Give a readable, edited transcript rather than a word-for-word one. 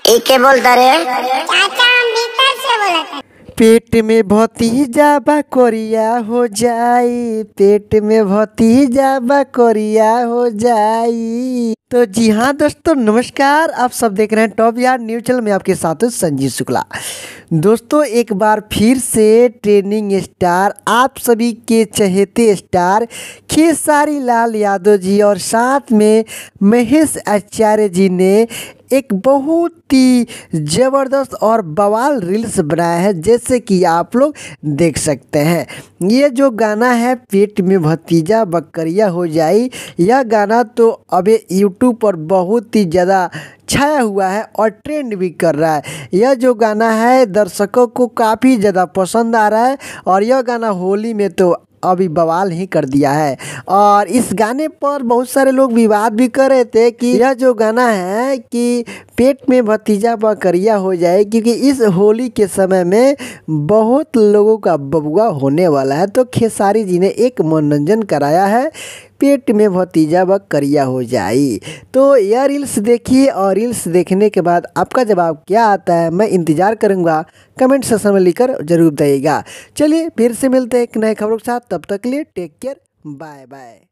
ई के बोलता रे? चाचा हम भीतर से बोलत। पेट में भतीजा बा कोरिया हो जाई, पेट में भतीजा बा कोरिया हो जाई। तो जी हाँ दोस्तों नमस्कार, आप सब देख रहे हैं टॉप यार न्यूज चैनल में, आपके साथ हूँ संजीव शुक्ला। दोस्तों एक बार फिर से ट्रेंडिंग स्टार, आप सभी के चहेते स्टार खेसारी लाल यादव जी और साथ में महेश आचार्य जी ने एक बहुत ही ज़बरदस्त और बवाल रील्स बनाया है, जैसे कि आप लोग देख सकते हैं। ये जो गाना है पेट में भतीजा बकरिया हो जाई, यह गाना तो अभी यूट्यूब पर बहुत ही ज़्यादा छाया हुआ है और ट्रेंड भी कर रहा है। यह जो गाना है दर्शकों को काफ़ी ज़्यादा पसंद आ रहा है और यह गाना होली में तो अभी बवाल ही कर दिया है। और इस गाने पर बहुत सारे लोग विवाद भी कर रहे थे कि यह जो गाना है कि पेट में भतीजा बकरिया हो जाए, क्योंकि इस होली के समय में बहुत लोगों का बबुआ होने वाला है। तो खेसारी जी ने एक मनोरंजन कराया है, पेट में भतीजा बकरिया हो जाई। तो यह रील्स देखिए और रील्स देखने के बाद आपका जवाब क्या आता है मैं इंतज़ार करूँगा, कमेंट सेक्शन में लिखकर जरूर बताइएगा। चलिए फिर से मिलते हैं एक नए खबरों के साथ, तब तक के लिए टेक केयर, बाय बाय।